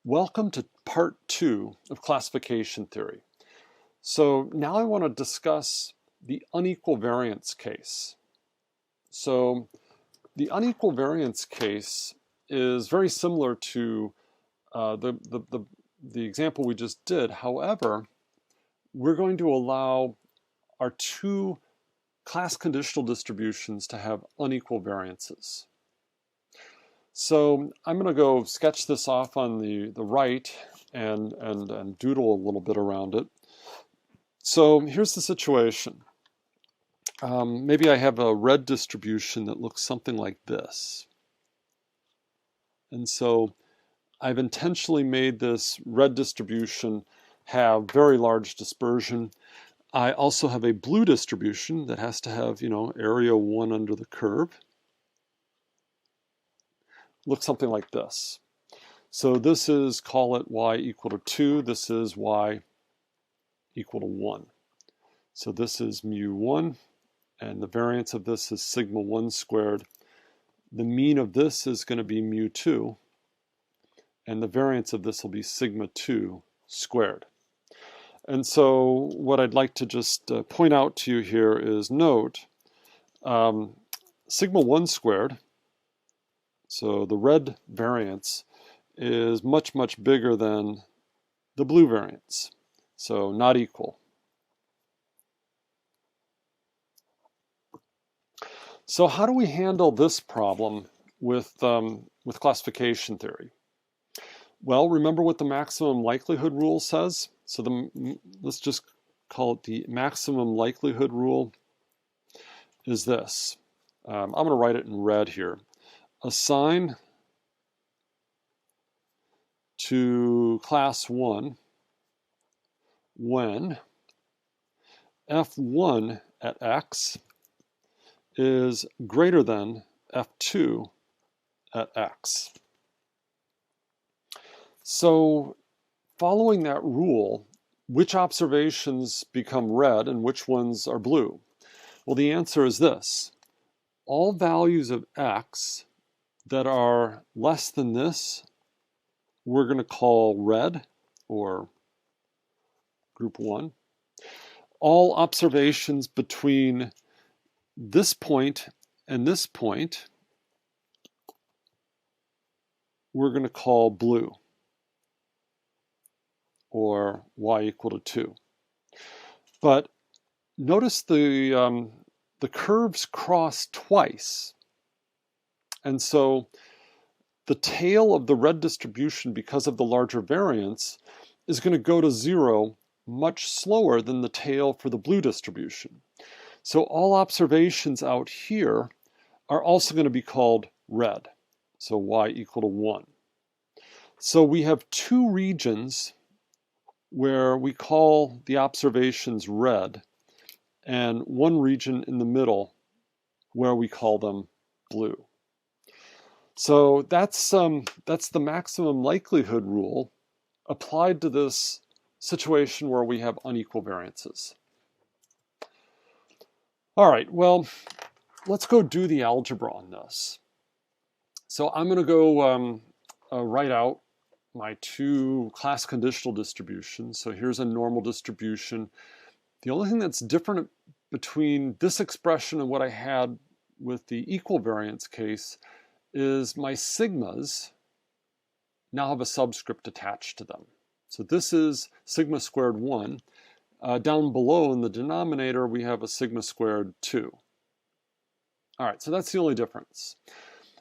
Welcome to part 2 of classification theory. So now I want to discuss the unequal variance case. So the unequal variance case is very similar to the example we just did. However, we're going to allow our two class conditional distributions to have unequal variances. So I'm going to go sketch this off on the right and doodle a little bit around it. So here's the situation. Maybe I have a red distribution that looks something like this. And so I've intentionally made this red distribution have very large dispersion. I also have a blue distribution that has to have, area 1 under the curve. Looks something like this. So this is, call it y equal to 2. This is y equal to 1. So this is mu1, and the variance of this is sigma 1 squared. The mean of this is going to be mu2, and the variance of this will be sigma 2 squared. And so what I'd like to just point out to you here is note sigma 1 squared, so the red variance, is much, much bigger than the blue variance, so not equal. So how do we handle this problem with classification theory? Well, remember what the maximum likelihood rule says? So let's just call it the maximum likelihood rule is this. I'm going to write it in red here. Assign to class 1 when f1 at x is greater than f2 at x. So following that rule, which observations become red and which ones are blue? Well, the answer is this. All values of x that are less than this, we're going to call red, or group 1. All observations between this point and this point, we're going to call blue, or y equal to 2. But notice the curves cross twice. And so the tail of the red distribution, because of the larger variance, is going to go to 0 much slower than the tail for the blue distribution. So all observations out here are also going to be called red, so y equal to 1. So we have two regions where we call the observations red, and one region in the middle where we call them blue. So that's the maximum likelihood rule applied to this situation where we have unequal variances. All right, well, let's go do the algebra on this. So I'm going to go write out my two class conditional distributions. So here's a normal distribution. The only thing that's different between this expression and what I had with the equal variance case is my sigmas now have a subscript attached to them. So this is sigma squared 1. Down below in the denominator, we have a sigma squared 2. All right, so that's the only difference.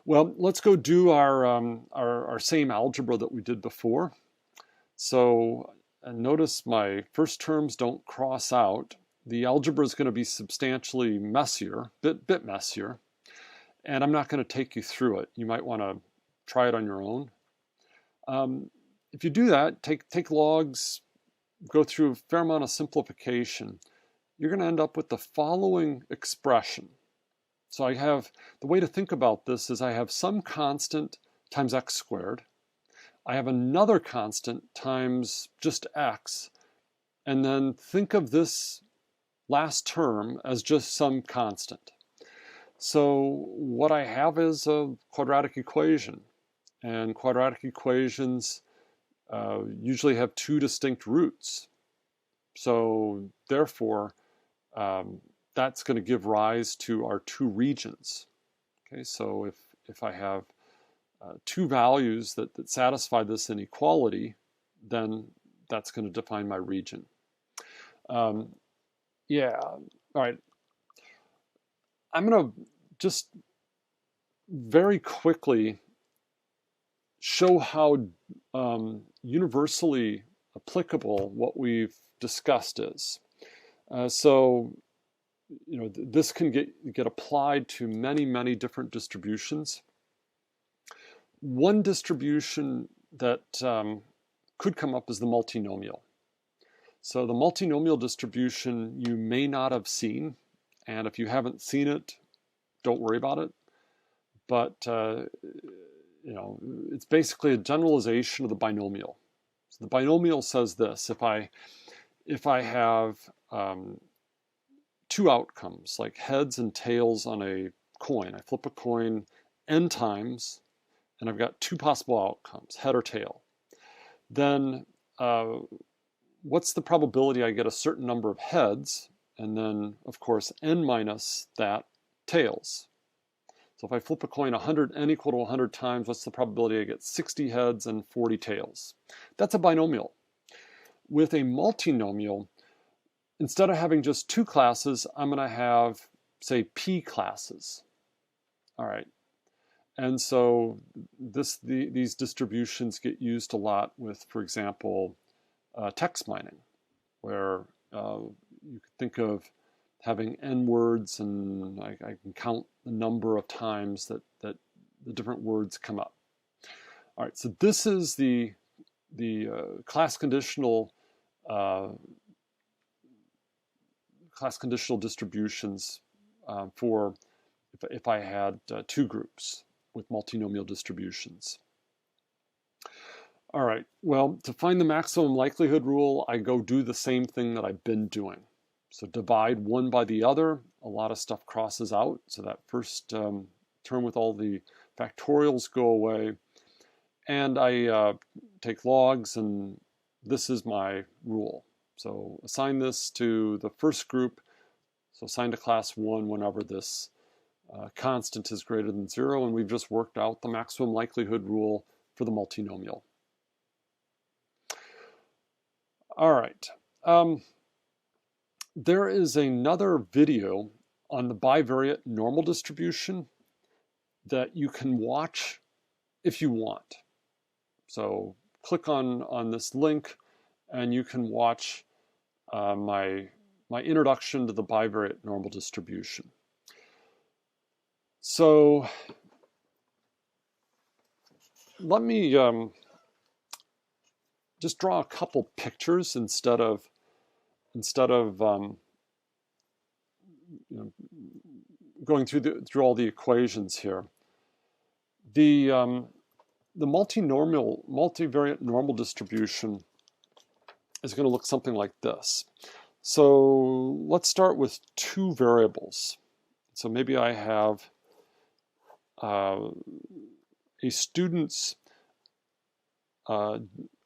Well, let's go do our same algebra that we did before. So notice my first terms don't cross out. The algebra is going to be substantially messier, bit messier. And I'm not going to take you through it. You might want to try it on your own. If you do that, take logs, go through a fair amount of simplification, you're going to end up with the following expression. So I have, the way to think about this is I have some constant times x squared. I have another constant times just x. And then think of this last term as just some constant. So what I have is a quadratic equation, and quadratic equations usually have two distinct roots. So therefore, that's going to give rise to our two regions. Okay, so if I have two values that satisfy this inequality, then that's going to define my region. Yeah, all right. I'm going to just very quickly show how universally applicable what we've discussed is. So, you know, this can get applied to many, many different distributions. One distribution that could come up is the multinomial. So the multinomial distribution you may not have seen, and if you haven't seen it, don't worry about it. But you know, it's basically a generalization of the binomial. So the binomial says this: if I have two outcomes, like heads and tails on a coin, I flip a coin n times, and I've got two possible outcomes, head or tail. Then what's the probability I get a certain number of heads, and then, of course, n minus that tails? So if I flip a coin 100, n equal to 100 times, what's the probability I get 60 heads and 40 tails? That's a binomial. With a multinomial, instead of having just two classes, I'm going to have, say, p classes. All right. And so these distributions get used a lot with, for example, text mining, where you could think of having n words, and I can count the number of times that the different words come up. All right, so this is the class conditional distributions for if I had two groups with multinomial distributions. All right, well, to find the maximum likelihood rule, I go do the same thing that I've been doing. So divide one by the other, a lot of stuff crosses out. So that first term with all the factorials go away. And I take logs, and this is my rule. So assign this to the first group. So assign to class 1 whenever this constant is greater than 0. And we've just worked out the maximum likelihood rule for the multinomial. All right. There is another video on the bivariate normal distribution that you can watch if you want. So click on this link, and you can watch my introduction to the bivariate normal distribution. So let me just draw a couple pictures instead of you know, going through all the equations here. The multivariate normal distribution is going to look something like this. So let's start with two variables. So maybe I have a student's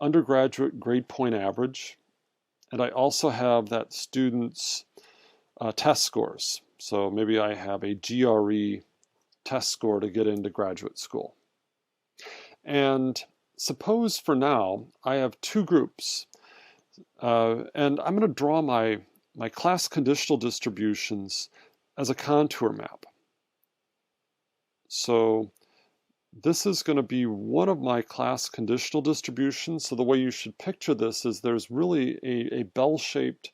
undergraduate grade point average, and I also have that student's test scores. So maybe I have a GRE test score to get into graduate school. And suppose for now I have two groups, and I'm going to draw my class conditional distributions as a contour map. So this is going to be one of my class conditional distributions. So the way you should picture this is there's really a bell-shaped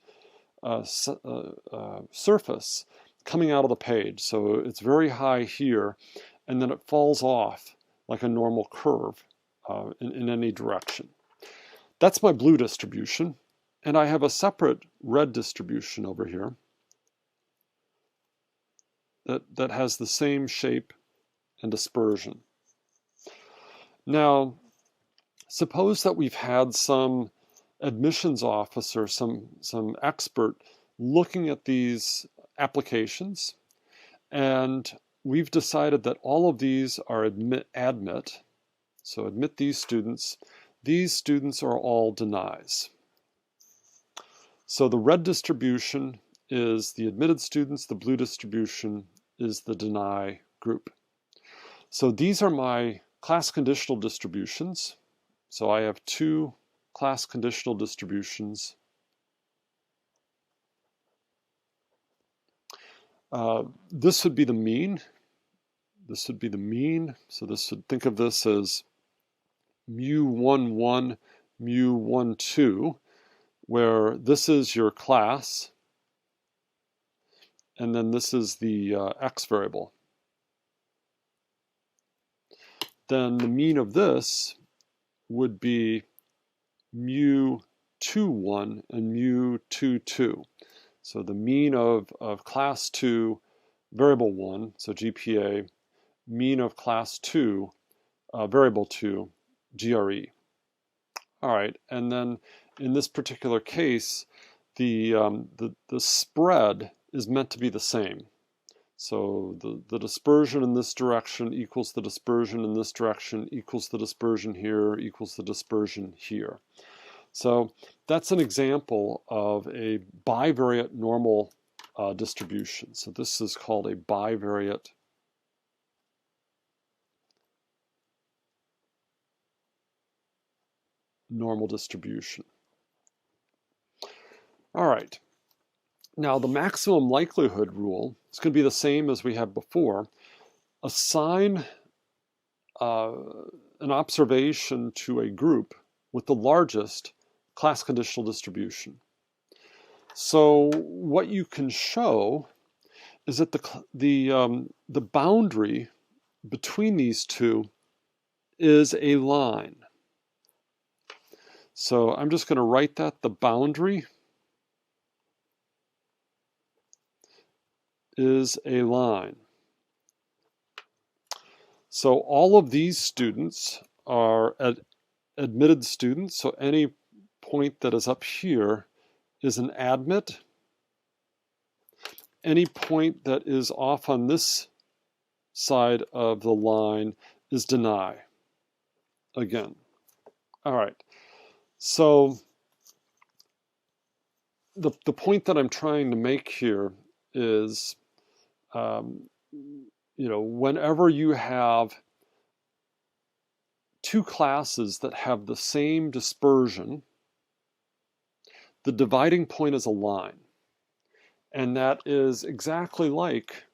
surface coming out of the page. So it's very high here, and then it falls off like a normal curve in any direction. That's my blue distribution. And I have a separate red distribution over here that has the same shape and dispersion. Now, suppose that we've had some admissions officer, some expert looking at these applications, and we've decided that all of these are admit. So admit these students. these students are all denies. So the red distribution is the admitted students, the blue distribution is the deny group. So these are my class conditional distributions. So I have two class conditional distributions. This would be the mean. This would be the mean. So this would, think of this as mu1, 1, mu1, 2, where this is your class, and then this is the x variable. Then the mean of this would be mu2, 1 and mu2, 2. So the mean of class 2 variable 1, so GPA, mean of class 2 variable 2, GRE. All right, and then in this particular case, the spread is meant to be the same. So the dispersion in this direction equals the dispersion in this direction equals the dispersion here equals the dispersion here. So that's an example of a bivariate normal distribution. So this is called a bivariate normal distribution. All right. Now the maximum likelihood rule is going to be the same as we had before. Assign an observation to a group with the largest class conditional distribution. So what you can show is that the boundary between these two is a line. So I'm just going to write that the boundary is a line. So all of these students are admitted students. So any point that is up here is an admit. Any point that is off on this side of the line is deny. Again. All right. So the point that I'm trying to make here is, whenever you have two classes that have the same dispersion, the dividing point is a line. And that is exactly like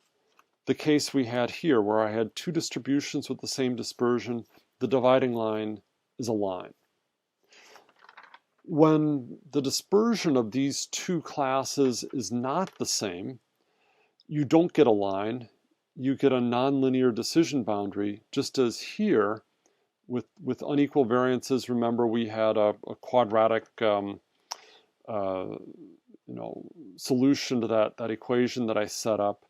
the case we had here, where I had two distributions with the same dispersion. The dividing line is a line. When the dispersion of these two classes is not the same, you don't get a line, you get a nonlinear decision boundary, just as here with unequal variances. Remember, we had a quadratic solution to that equation that I set up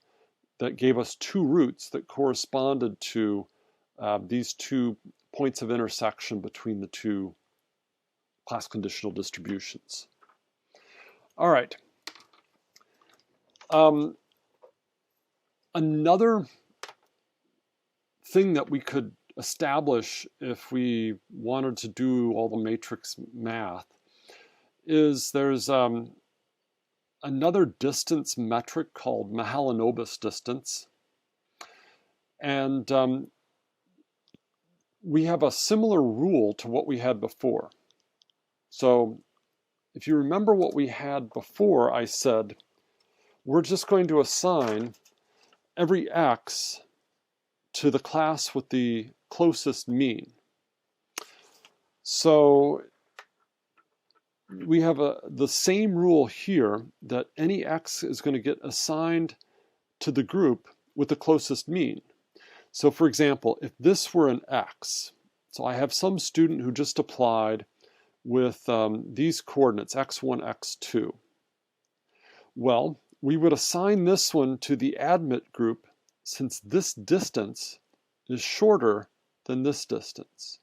that gave us two roots that corresponded to these 2 points of intersection between the two class conditional distributions. All right. Another thing that we could establish if we wanted to do all the matrix math is there's another distance metric called Mahalanobis distance. And we have a similar rule to what we had before. So if you remember what we had before, I said, we're just going to assign every x to the class with the closest mean. So we have the same rule here, that any x is going to get assigned to the group with the closest mean. So for example, if this were an x, so I have some student who just applied with these coordinates, x1, x2. Well, we would assign this one to the admit group since this distance is shorter than this distance.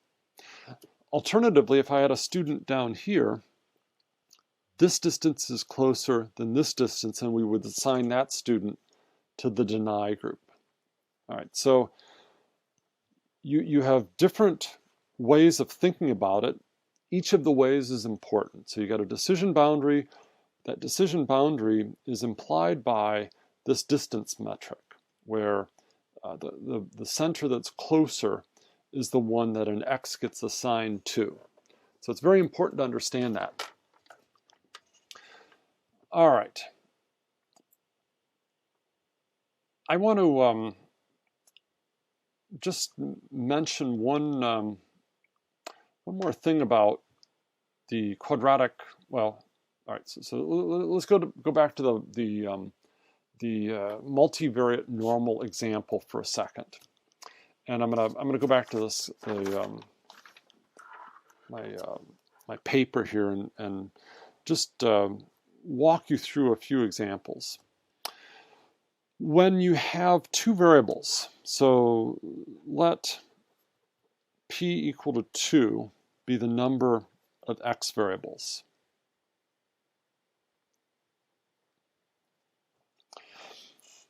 Alternatively, if I had a student down here, this distance is closer than this distance, and we would assign that student to the deny group. All right, so you have different ways of thinking about it. each of the ways is important. So you got a decision boundary. That decision boundary is implied by this distance metric, where the center that's closer is the one that an x gets assigned to. So it's very important to understand that. All right. I want to just mention one more thing about the quadratic. Well, all right. So let's go back to the multivariate normal example for a second, and I'm gonna go back to this my paper here and just walk you through a few examples. When you have two variables, so let p equal to 2 be the number of x variables.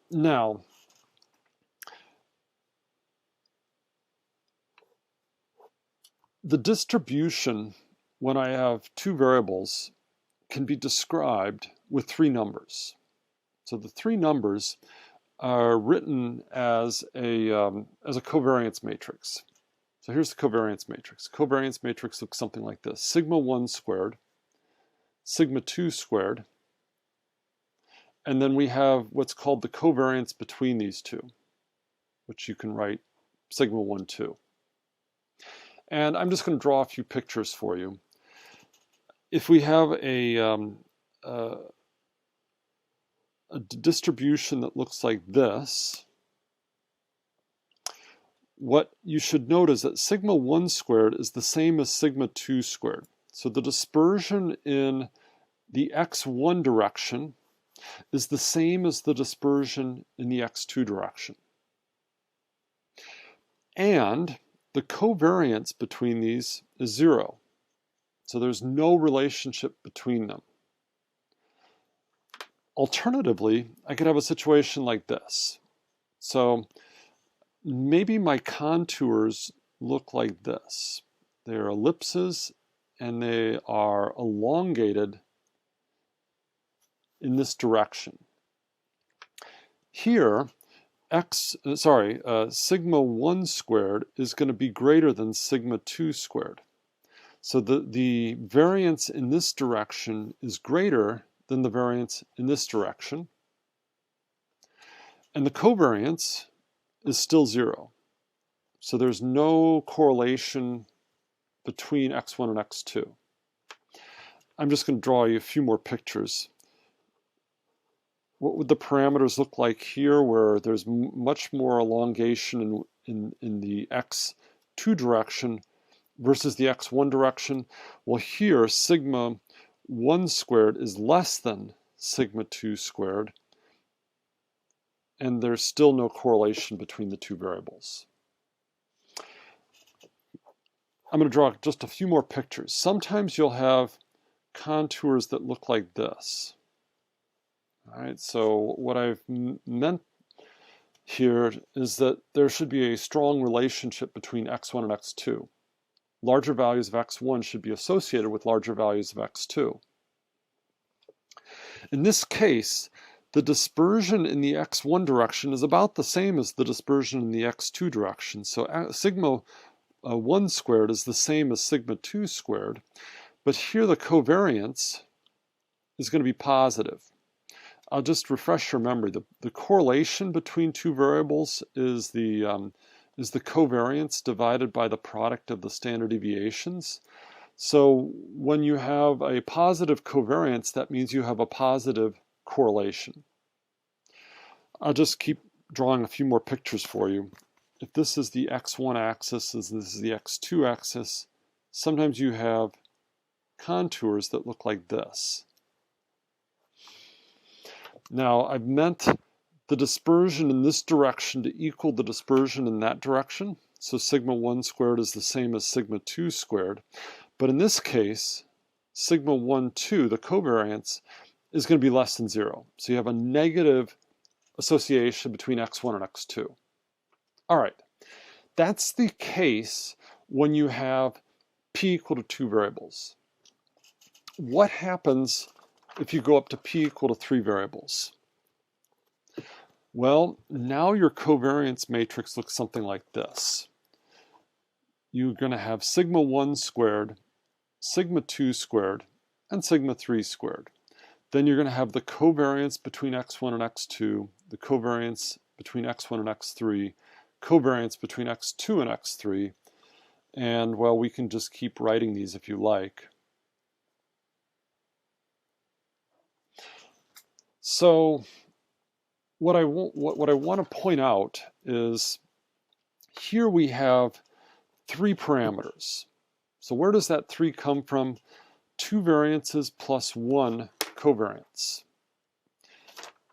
Now, the distribution when I have two variables can be described with three numbers. So the three numbers are written as a covariance matrix. So here's the covariance matrix. Covariance matrix looks something like this: sigma 1 squared, sigma 2 squared, and then we have what's called the covariance between these two, which you can write sigma 1, 2. And I'm just going to draw a few pictures for you. If we have a distribution that looks like this, what you should note is that sigma 1 squared is the same as sigma 2 squared. So the dispersion in the x1 direction is the same as the dispersion in the x2 direction. And the covariance between these is 0. So there's no relationship between them. Alternatively, I could have a situation like this. So maybe my contours look like this. They're ellipses and they are elongated in this direction. Here, sigma 1 squared is going to be greater than sigma 2 squared. So the variance in this direction is greater than the variance in this direction. And the covariance is still 0. So there's no correlation between x1 and x2. I'm just going to draw you a few more pictures. What would the parameters look like here, where there's much more elongation in the x2 direction versus the x1 direction? Well, here sigma 1 squared is less than sigma 2 squared, and there's still no correlation between the two variables. I'm going to draw just a few more pictures. Sometimes you'll have contours that look like this. All right, so what I've meant here is that there should be a strong relationship between x1 and x2. Larger values of x1 should be associated with larger values of x2. In this case, the dispersion in the x1 direction is about the same as the dispersion in the x2 direction. So sigma 1 squared is the same as sigma 2 squared, but here the covariance is going to be positive. I'll just refresh your memory. The correlation between two variables is the covariance divided by the product of the standard deviations. So when you have a positive covariance, that means you have a positive correlation. I'll just keep drawing a few more pictures for you. If this is the x1 axis and this is the x2 axis, sometimes you have contours that look like this. Now, I've meant the dispersion in this direction to equal the dispersion in that direction. So sigma 1 squared is the same as sigma 2 squared. But in this case, sigma 1, 2, the covariance, is going to be less than 0. So you have a negative association between x1 and x2. All right, that's the case when you have p equal to 2 variables. What happens if you go up to p equal to 3 variables? Well, now your covariance matrix looks something like this. You're going to have sigma 1 squared, sigma 2 squared, and sigma 3 squared. Then you're going to have the covariance between x1 and x2, the covariance between x1 and x3, covariance between x2 and x3, and, well, we can just keep writing these if you like. So what I want to point out is here we have 3 parameters. So where does that 3 come from? 2 variances plus 1 covariance.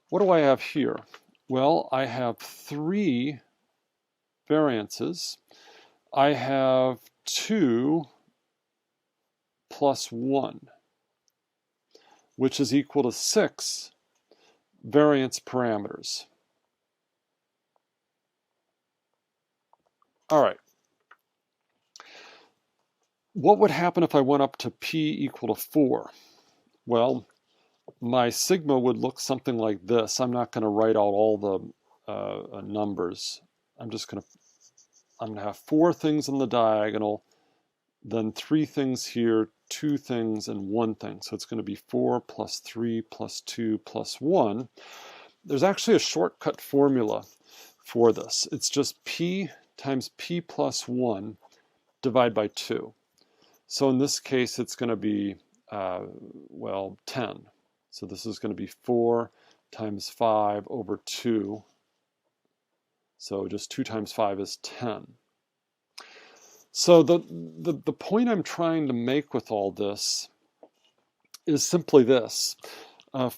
What do I have here? Well, I have 3 variances. I have 2 plus 1, which is equal to 6 variance parameters. All right. What would happen if I went up to p equal to 4? Well, my sigma would look something like this. I'm not going to write out all the numbers. I'm going to have 4 things on the diagonal, then 3 things here, 2 things, and 1 thing. So it's going to be 4 plus 3 plus 2 plus 1. There's actually a shortcut formula for this. It's just p times p plus 1 divided by 2. So in this case, it's going to be, well, 10. So this is going to be 4 times 5 over 2. So just 2 times 5 is 10. So the point I'm trying to make with all this is simply this.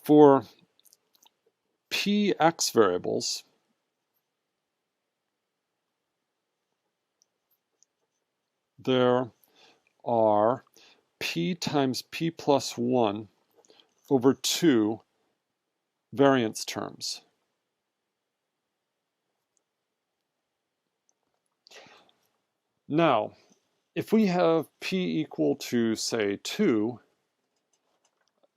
For px variables, there are p times p plus 1 over 2 variance terms. Now, if we have p equal to, say, 2,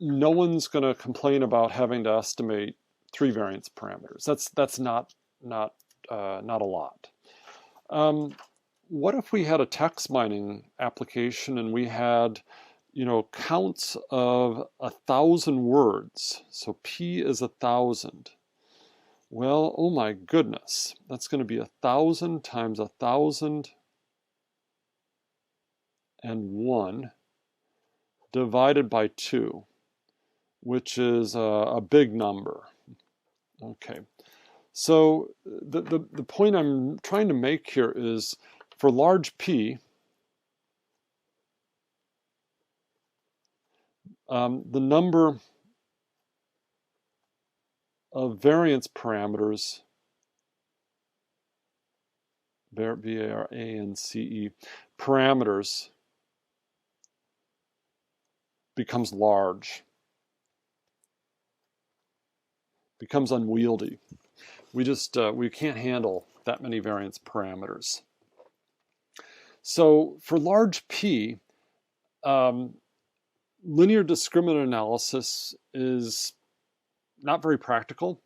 no one's going to complain about having to estimate 3 variance parameters. That's not a lot. What if we had a text mining application and we had, counts of 1,000 words? So p is 1,000. Well, oh my goodness, that's going to be 1,000 times 1,000 and 1 divided by 2, which is a big number. Okay, so the point I'm trying to make here is for large P, the number of variance parameters, V-A-R-A-N-C-E, parameters becomes large, becomes unwieldy. We can't handle that many variance parameters. So for large P, linear discriminant analysis is not very practical.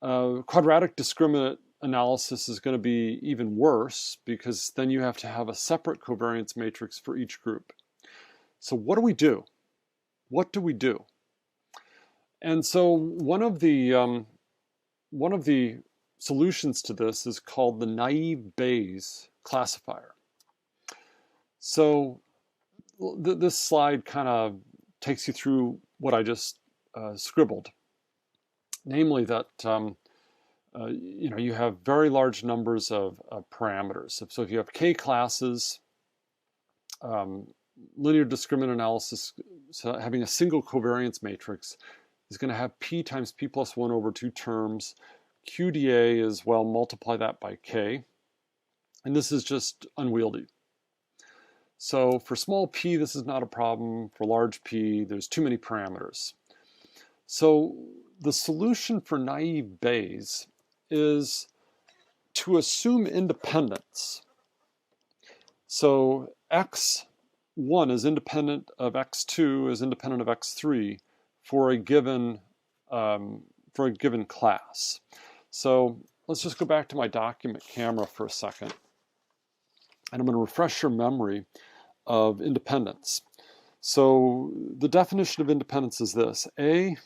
Quadratic discriminant analysis is going to be even worse because then you have to have a separate covariance matrix for each group. So what do we do? What do we do? And so one of the solutions to this is called the naive Bayes classifier. So this slide kind of takes you through what I just scribbled, namely that you have very large numbers of parameters. So if you have k classes, linear discriminant analysis, so having a single covariance matrix, is going to have p times p plus 1 over 2 terms. QDA is, well, multiply that by k. And this is just unwieldy. So for small p, this is not a problem. For large p, there's too many parameters. So the solution for naive Bayes is to assume independence. So x x1 is independent of x2 is independent of x3 for a given class. So let's just go back to my document camera for a second, and I'm going to refresh your memory of independence. So the definition of independence is this: A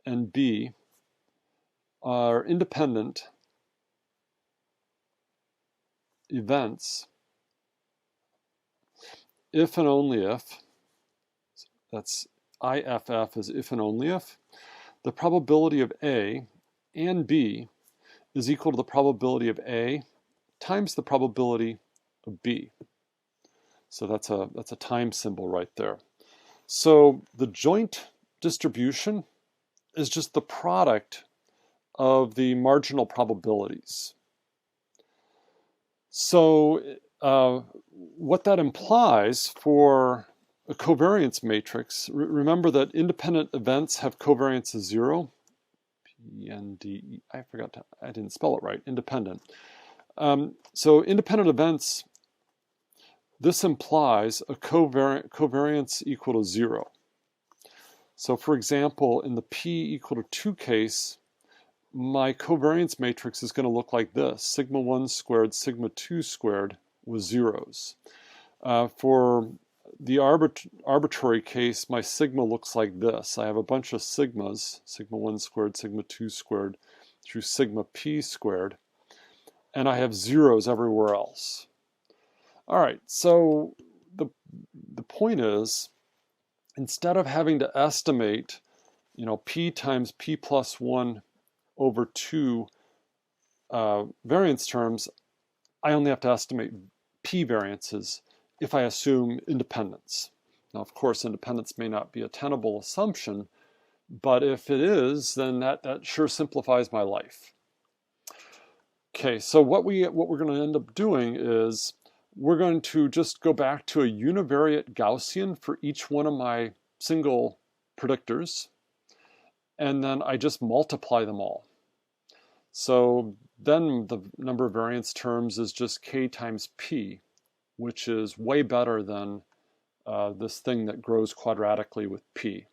and B are independent events if and only if, that's IFF is if and only if, the probability of A and B is equal to the probability of A times the probability of B. So that's a time symbol right there. So the joint distribution is just the product of the marginal probabilities. So what that implies for a covariance matrix, remember that independent events have covariance of 0. PNDE, I didn't spell it right, independent. So independent events, this implies a covariance equal to 0. So for example, in the P equal to 2 case, my covariance matrix is going to look like this: sigma 1 squared, sigma 2 squared with zeros. For the arbitrary case, my sigma looks like this. I have a bunch of sigmas, sigma 1 squared, sigma 2 squared, through sigma p squared, and I have zeros everywhere else. All right, so the point is, instead of having to estimate, p times p plus 1 over 2 variance terms, I only have to estimate p variances if I assume independence. Now, of course, independence may not be a tenable assumption, but if it is, then that sure simplifies my life. Okay, so what we're going to end up doing is we're going to just go back to a univariate Gaussian for each one of my single predictors, and then I just multiply them all. So then the number of variance terms is just k times p, which is way better than this thing that grows quadratically with p.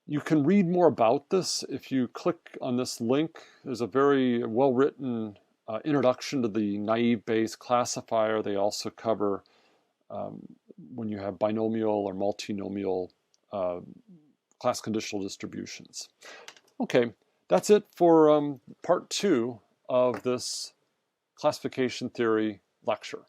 You can read more about this if you click on this link. There's a very well-written introduction to the naive Bayes classifier. They also cover when you have binomial or multinomial class conditional distributions. Okay, that's it for part 2 of this classification theory lecture.